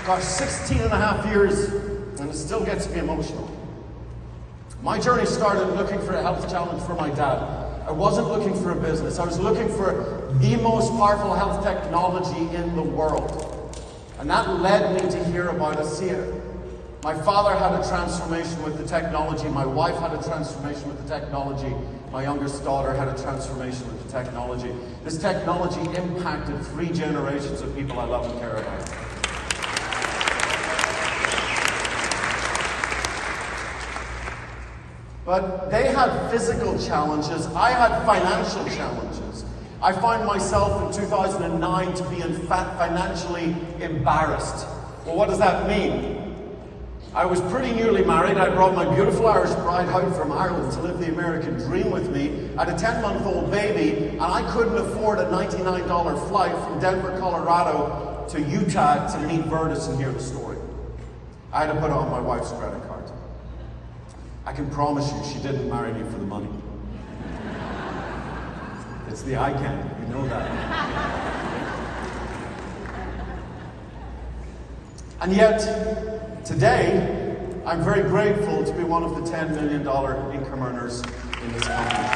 Gosh, 16 and a half years, and it still gets me emotional. My journey started looking for a health challenge for my dad. I wasn't looking for a business. I was looking for the most powerful health technology in the world. And that led me to hear about ASEA. My father had a transformation with the technology. My wife had a transformation with the technology. My youngest daughter had a transformation with the technology. This technology impacted 3 generations of people I love and care about. But they had physical challenges. I had financial challenges. I found myself in 2009 to be financially embarrassed. Well, what does that mean? I was pretty newly married. I brought my beautiful Irish bride out from Ireland to live the American dream with me. I had a 10-month-old baby, and I couldn't afford a $99 flight from Denver, Colorado to Utah to meet Vertus and hear the story. I had to put on my wife's credit card. I can promise you, she didn't marry me for the money. It's the eye candy, you know that. And yet, today, I'm very grateful to be one of the $10 million income earners in this company.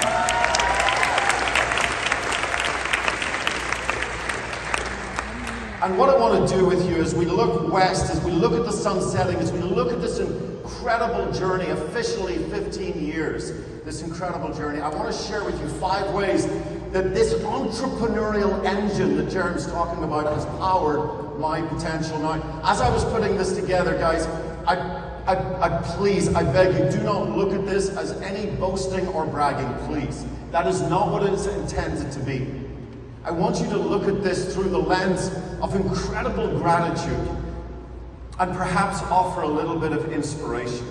And what I want to do with you as we look west, as we look at the sun setting, as we look at this incredible journey, officially 15 years, this incredible journey, I want to share with you 5 ways that this entrepreneurial engine that Jerem's talking about has powered my potential. Now, as I was putting this together, guys, I beg you, do not look at this as any boasting or bragging, please. That is not what it's intended to be. I want you to look at this through the lens of incredible gratitude and perhaps offer a little bit of inspiration.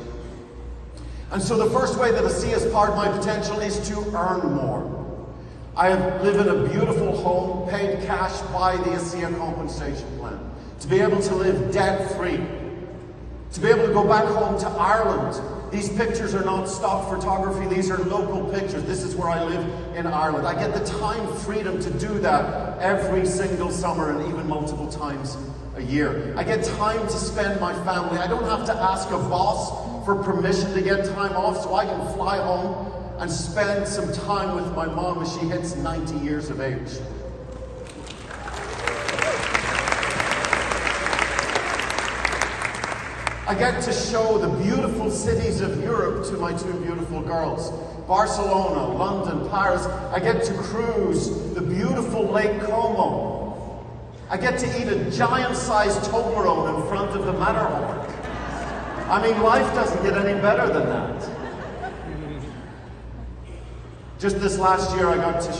And so the first way that ASEA has powered my potential is to earn more. I live in a beautiful home, paid cash by the ASEA compensation plan. To be able to live debt-free. To be able to go back home to Ireland. These pictures are not stock photography, these are local pictures. This is where I live in Ireland. I get the time freedom to do that every single summer and even multiple times a year. I get time to spend my family. I don't have to ask a boss for permission to get time off, so I can fly home and spend some time with my mom as she hits 90 years of age. I get to show the beautiful cities of Europe to my 2 beautiful girls. Barcelona, London, Paris. I get to cruise the beautiful Lake Como. I get to eat a giant-sized Toblerone in front of the Matterhorn. I mean, life doesn't get any better than that. Just this last year, I got to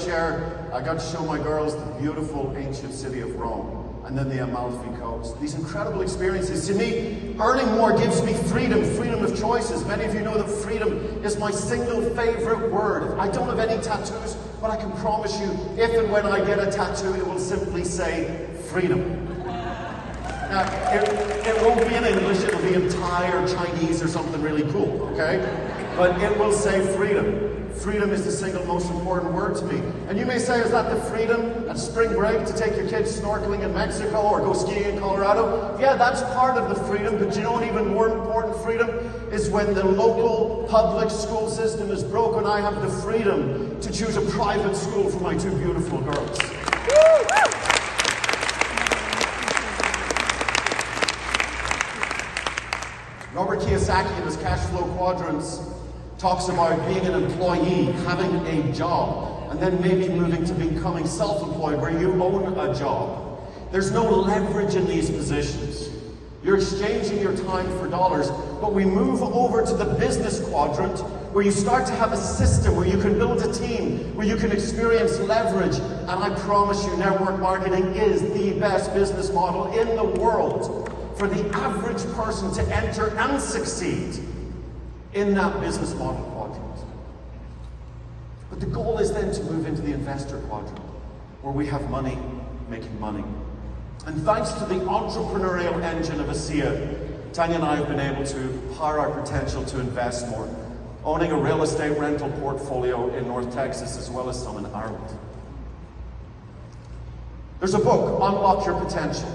show my girls the beautiful ancient city of Rome. And then the Amalfi Coast. These incredible experiences. To me, earning more gives me freedom, freedom of choices. Many of you know that freedom is my single favorite word. I don't have any tattoos, but I can promise you, if and when I get a tattoo, it will simply say freedom. Now, it won't be in English, it'll be in Thai or Chinese or something really cool, okay? But it will say freedom. Freedom is the single most important word to me. And you may say, is that the freedom at spring break to take your kids snorkeling in Mexico or go skiing in Colorado? Yeah, that's part of the freedom, but you know what even more important freedom is when the local public school system is broken, I have the freedom to choose a private school for my 2 beautiful girls. Robert Kiyosaki in his cash flow quadrants talks about being an employee, having a job, and then maybe moving to becoming self-employed where you own a job. There's no leverage in these positions. You're exchanging your time for dollars, but we move over to the business quadrant where you start to have a system, where you can build a team, where you can experience leverage, and I promise you, network marketing is the best business model in the world for the average person to enter and succeed in that business model quadrant. But the goal is then to move into the investor quadrant, where we have money making money. And thanks to the entrepreneurial engine of ASEA, Tanya and I have been able to power our potential to invest more, owning a real estate rental portfolio in North Texas as well as some in Ireland. There's a book, Unlock Your Potential.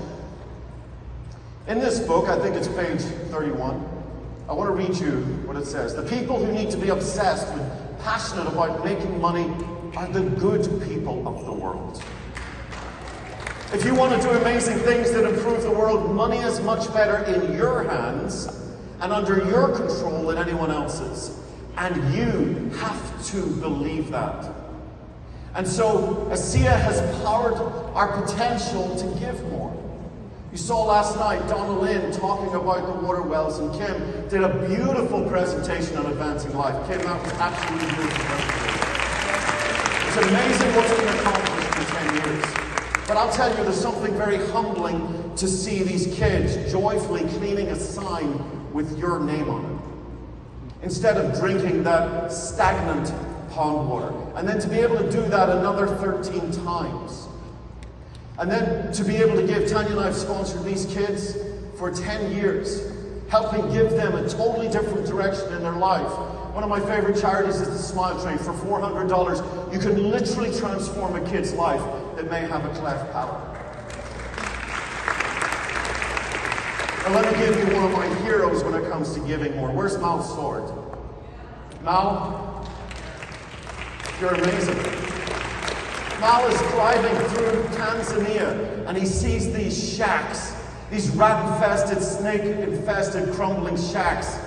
In this book, I think it's page 31, I want to read you what it says. The people who need to be obsessed and passionate about making money are the good people of the world. If you want to do amazing things that improve the world, money is much better in your hands and under your control than anyone else's. And you have to believe that. And so, ASEA has powered our potential to give more. You saw last night Donna Lynn talking about the water wells, and Kim did a beautiful presentation on advancing life. Kim, that was absolutely beautiful presentation. It's amazing what's been accomplished in 10 years. But I'll tell you, there's something very humbling to see these kids joyfully cleaning a sign with your name on it, instead of drinking that stagnant pond water. And then to be able to do that another 13 times. And then to be able to give, Tanya and I have sponsored these kids for 10 years, helping give them a totally different direction in their life. One of my favorite charities is the Smile Train. For $400, you can literally transform a kid's life that may have a cleft palate. And let me give you one of my heroes when it comes to giving more. Where's Mal's sword? Mal, you're amazing. Mal is driving through Tanzania and he sees these shacks, these rat-infested, snake-infested, crumbling shacks.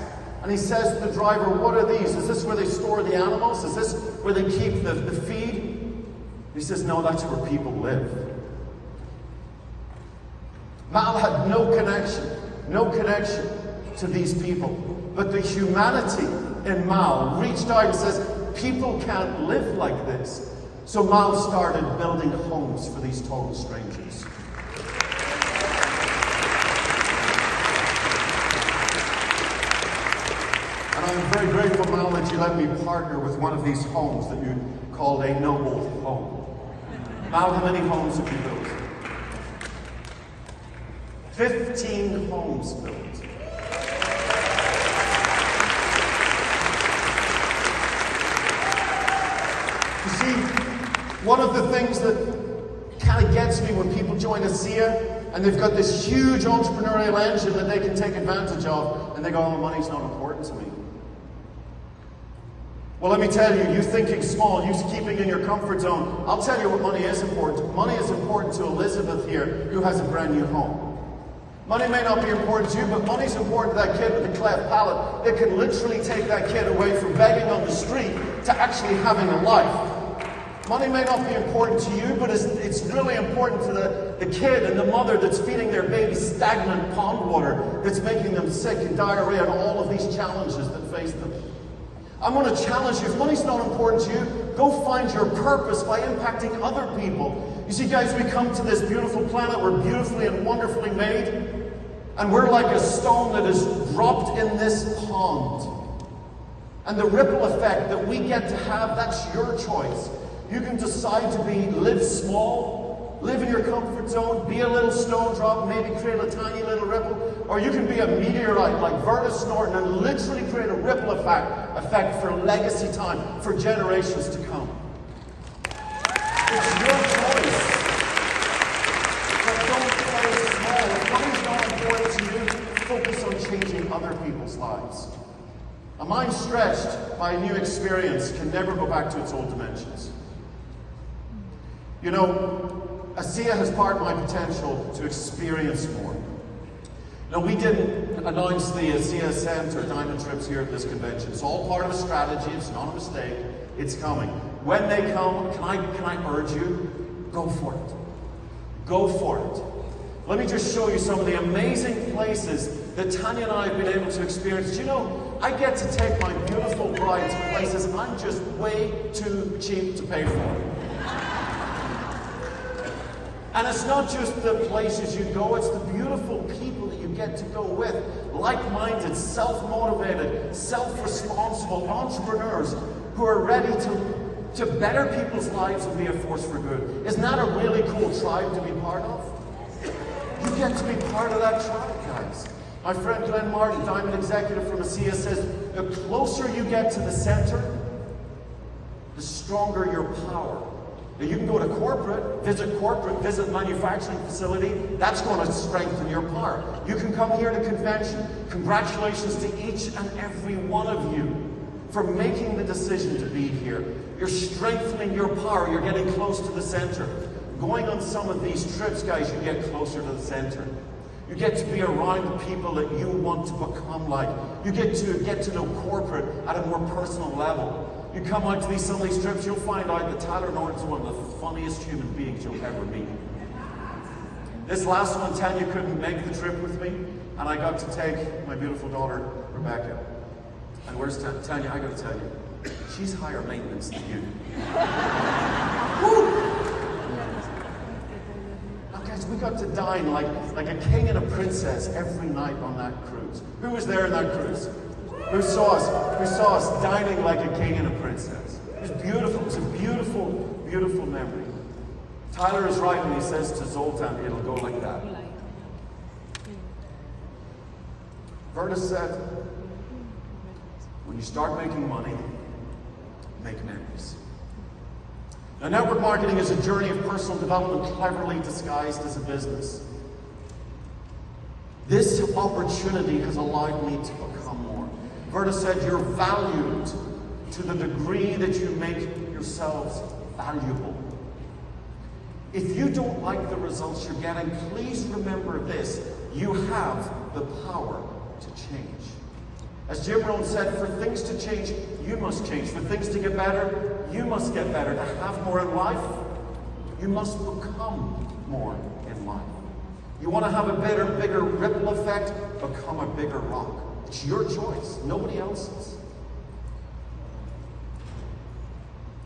And he says to the driver, what are these? Is this where they store the animals? Is this where they keep the feed? He says, no, that's where people live. Mal had no connection to these people. But the humanity in Mal reached out and says, people can't live like this. So Mal started building homes for these total strangers. And I'm very grateful, Mal, that you let me partner with one of these homes that you called a noble home. Mal, how many homes have you built? 15 homes built. You see, one of the things that kind of gets me when people join ASEA and they've got this huge entrepreneurial engine that they can take advantage of, and they go, oh, money's not important to me. Well, let me tell you, you thinking small, you keeping in your comfort zone, I'll tell you what money is important. Money is important to Elizabeth here, who has a brand new home. Money may not be important to you, but money's important to that kid with the cleft palate. It can literally take that kid away from begging on the street to actually having a life. Money may not be important to you, but it's really important to the kid and the mother that's feeding their baby stagnant pond water, that's making them sick and diarrhea and all of these challenges that face them. I'm going to challenge you, if money's not important to you, go find your purpose by impacting other people. You see, guys, we come to this beautiful planet, we're beautifully and wonderfully made, and we're like a stone that is dropped in this pond. And the ripple effect that we get to have, that's your choice. You can decide to live small, live in your comfort zone, be a little stone drop, maybe create a tiny little ripple, or you can be a meteorite like Vertus Norton and literally create a ripple effect for legacy time, for generations to come. It's your choice. But don't play small. If money's not important to you, focus on changing other people's lives. A mind stretched by a new experience can never go back to its old dimensions. You know, ASEA has powered my potential to experience more. Now, we didn't announce the ASEA Ascent or Diamond Trips here at this convention. It's all part of a strategy. It's not a mistake. It's coming. When they come, can I urge you? Go for it. Go for it. Let me just show you some of the amazing places that Tanya and I have been able to experience. Do you know, I get to take my beautiful bride to places I'm just way too cheap to pay for. And it's not just the places you go, it's the beautiful people that you get to go with. Like-minded, self-motivated, self-responsible entrepreneurs who are ready to better people's lives and be a force for good. Isn't that a really cool tribe to be part of? You get to be part of that tribe, guys. My friend Glenn Martin, Diamond Executive from ASEA, says, the closer you get to the center, the stronger your power. Now you can go to corporate, visit manufacturing facility. That's going to strengthen your power. You can come here to convention. Congratulations to each and every one of you for making the decision to be here. You're strengthening your power. You're getting close to the center. Going on some of these trips, guys, you get closer to the center. You get to be around the people that you want to become like. You get to know corporate at a more personal level. You come out to some of these trips, you'll find out that Tyler Norton's one of the funniest human beings you'll ever meet. This last one, Tanya couldn't make the trip with me, and I got to take my beautiful daughter, Rebecca. And where's Tanya? I got to tell you, she's higher maintenance than you. Woo! Now, guys, we got to dine like a king and a princess every night on that cruise. Who was there in that cruise? Who saw us dining like a king and a princess? It was beautiful. It was a beautiful, beautiful memory. Tyler is right when he says to Zoltan, it'll go like that. Verta said, when you start making money, make memories. Now, network marketing is a journey of personal development cleverly disguised as a business. This opportunity has allowed me to become more. Verta said, you're valued to the degree that you make yourselves valuable. If you don't like the results you're getting, please remember this. You have the power to change. As Jim Rohn said, for things to change, you must change. For things to get better, you must get better. To have more in life, you must become more in life. You want to have a bigger ripple effect, become a bigger rock. It's your choice, nobody else's.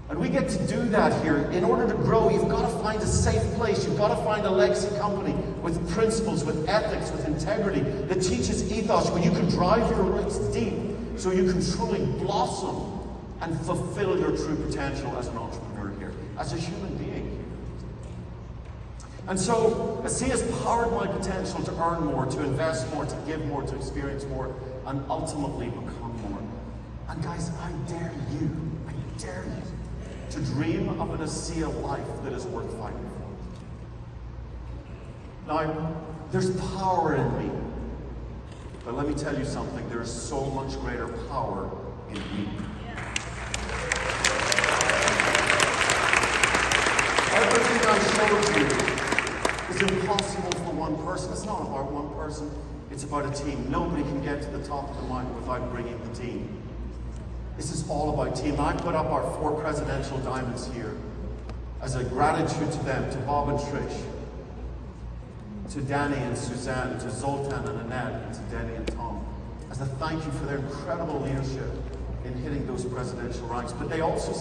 And we get to do that here. In order to grow, you've got to find a safe place. You've got to find a legacy company with principles, with ethics, with integrity, that teaches ethos, where you can drive your roots deep so you can truly blossom and fulfill your true potential as an entrepreneur here, as a human being here. And so, C has powered my potential to earn more, to invest more, to give more, to experience more, and ultimately become more. And guys, I dare you to dream of an ASEA life that is worth fighting for. Now, there's power in me. But let me tell you something, there's so much greater power in me. Everything I showed you is impossible for one person. It's not about one person, it's about a team. Nobody can get to the top of the mountain without bringing the team. This is all about team. I put up our 4 presidential diamonds here as a gratitude to them, to Bob and Trish, to Danny and Suzanne, to Zoltan and Annette, and to Denny and Tom, as a thank you for their incredible leadership in hitting those presidential ranks. But they also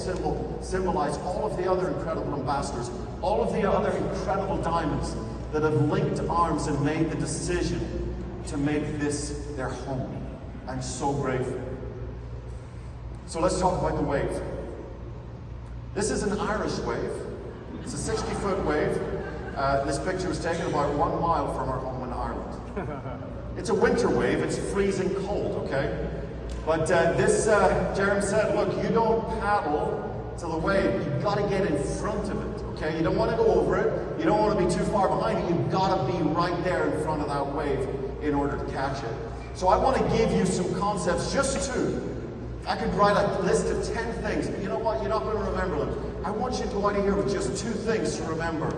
symbolize all of the other incredible ambassadors, all of the other incredible diamonds that have linked arms and made the decision to make this their home. I'm so grateful. So let's talk about the wave. This is an Irish wave. It's a 60-foot wave. This picture was taken about 1 mile from our home in Ireland. It's a winter wave. It's freezing cold, okay? But Jerem said, look, you don't paddle to the wave. You've got to get in front of it, okay? You don't want to go over it. You don't want to be too far behind it. You've got to be right there in front of that wave in order to catch it. So I want to give you some concepts, just 2. I could write a list of 10 things, but you know what? You're not going to remember them. I want you to go out of here with just 2 things to remember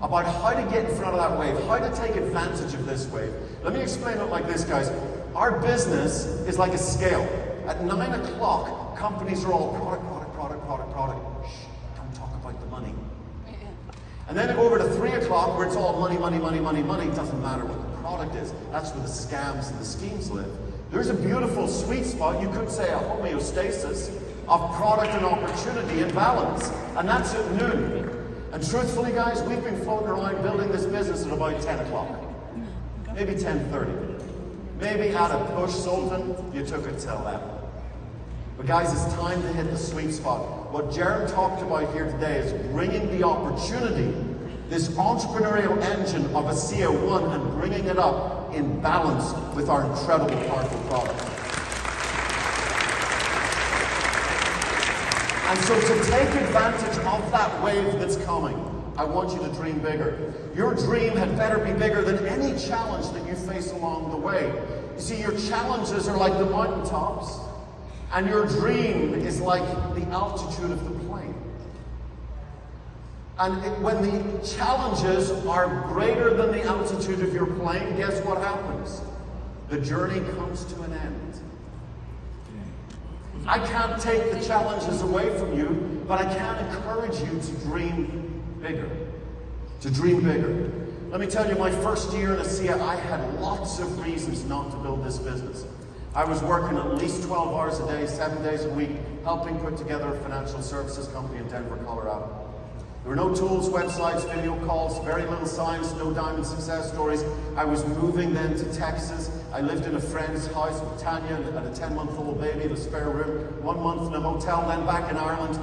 about how to get in front of that wave, how to take advantage of this wave. Let me explain it like this, guys. Our business is like a scale. At 9 o'clock, companies are all product. Shh, don't talk about the money. And then go over to 3 o'clock where it's all money. It doesn't matter what the product is. That's where the scams and the schemes live. There's a beautiful sweet spot, you could say a homeostasis, of product and opportunity and balance. And that's at noon. And truthfully, guys, we've been floating around building this business at about 10 o'clock. Maybe 10:30. Maybe at a push, Sultan, you took it till 11. But guys, it's time to hit the sweet spot. What Jerem talked about here today is bringing the opportunity, this entrepreneurial engine of ASEA One, and bringing it up in balance with our incredible, powerful product. And so to take advantage of that wave that's coming, I want you to dream bigger. Your dream had better be bigger than any challenge that you face along the way. You see, your challenges are like the mountaintops, and your dream is like the altitude of the plane. And when the challenges are greater than the altitude of your plane, guess what happens? The journey comes to an end. I can't take the challenges away from you, but I can encourage you to dream bigger. To dream bigger. Let me tell you, my first year in ASEA, I had lots of reasons not to build this business. I was working at least 12 hours a day, 7 days a week, helping put together a financial services company in Denver, Colorado. There were no tools, websites, video calls, very little science, no diamond success stories. I was moving then to Texas. I lived in a friend's house with Tanya and a 10-month-old baby in a spare room. 1 month in a hotel, then back in Ireland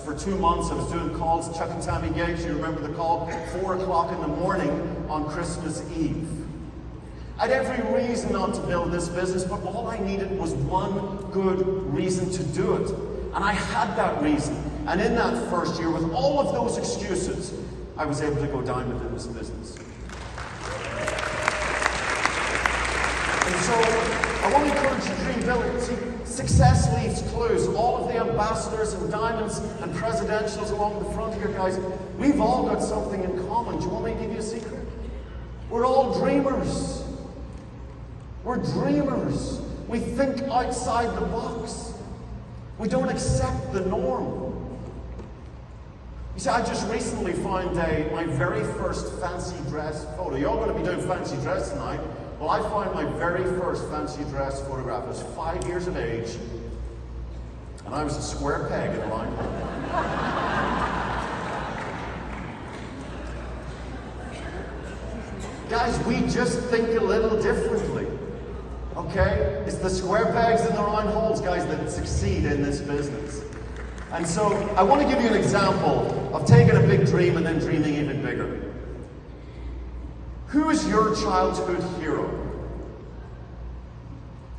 for 2 months. I was doing calls, Chuck and Tammy Gage, you remember the call, 4 o'clock in the morning on Christmas Eve. I had every reason not to build this business, but all I needed was one good reason to do it. And I had that reason. And in that first year, with all of those excuses, I was able to go diamond in this business. And so, I want to encourage you to dream big. See, success leaves clues. All of the ambassadors and diamonds and presidentials along the front here, guys, we've all got something in common. Do you want me to give you a secret? We're all dreamers. We're dreamers. We think outside the box. We don't accept the norm. You see, I just recently found my very first fancy dress photo. You're all going to be doing fancy dress tonight. Well, I found my very first fancy dress photograph. I was 5 years of age, and I was a square peg in a line. Guys, we just think a little differently. Okay? It's the square pegs in the round holes, guys, that succeed in this business. And so, I want to give you an example of taking a big dream and then dreaming even bigger. Who is your childhood hero?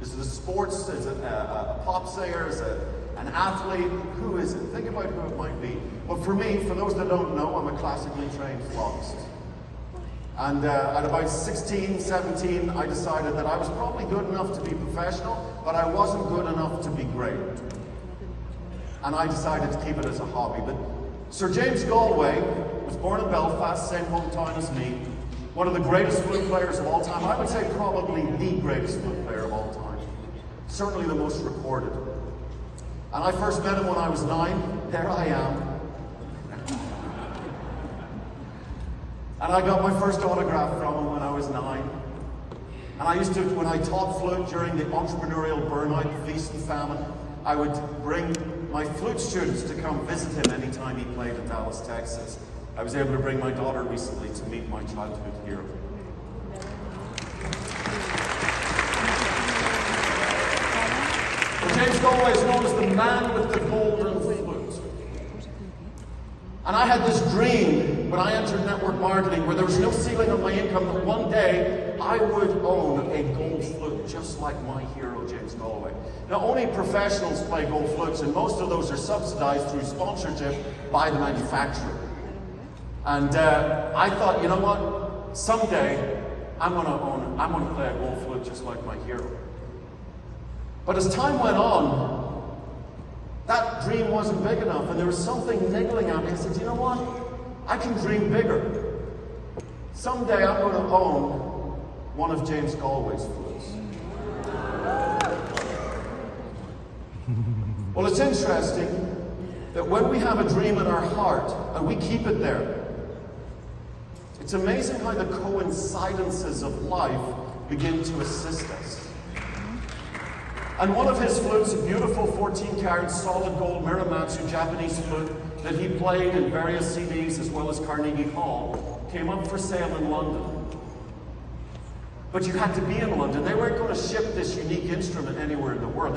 Is it a sports? Is it a pop singer? Is it an athlete? Who is it? Think about who it might be. Well, for me, for those that don't know, I'm a classically trained flautist. And at about 16, 17, I decided that I was probably good enough to be professional, but I wasn't good enough to be great. And I decided to keep it as a hobby. But Sir James Galway was born in Belfast, same hometown as me, one of the greatest flute players of all time. I would say probably the greatest flute player of all time. Certainly the most recorded. And I first met him when I was 9. There I am. And I got my first autograph from him when I was 9. And I used to, when I taught flute during the entrepreneurial burnout, feast and famine, I would bring my flute students to come visit him anytime he played in Dallas, Texas. I was able to bring my daughter recently to meet my childhood hero. James Galway is known as the man with the golden flute. And I had this dream when I entered network marketing where there was no ceiling on my income, but one day I would own a gold flute just like my hero, James Galway. Now, only professionals play gold flutes, and most of those are subsidized through sponsorship by the manufacturer. And I thought, you know what? Someday I'm going to play a gold flute just like my hero. But as time went on, that dream wasn't big enough, and there was something niggling at me. I said, you know what? I can dream bigger. Someday I'm going to own one of James Galway's flutes. Well, it's interesting that when we have a dream in our heart and we keep it there, it's amazing how the coincidences of life begin to assist us. And one of his flutes, a beautiful 14-karat solid gold Miramatsu Japanese flute that he played in various CDs as well as Carnegie Hall, came up for sale in London. But you had to be in London. They weren't going to ship this unique instrument anywhere in the world.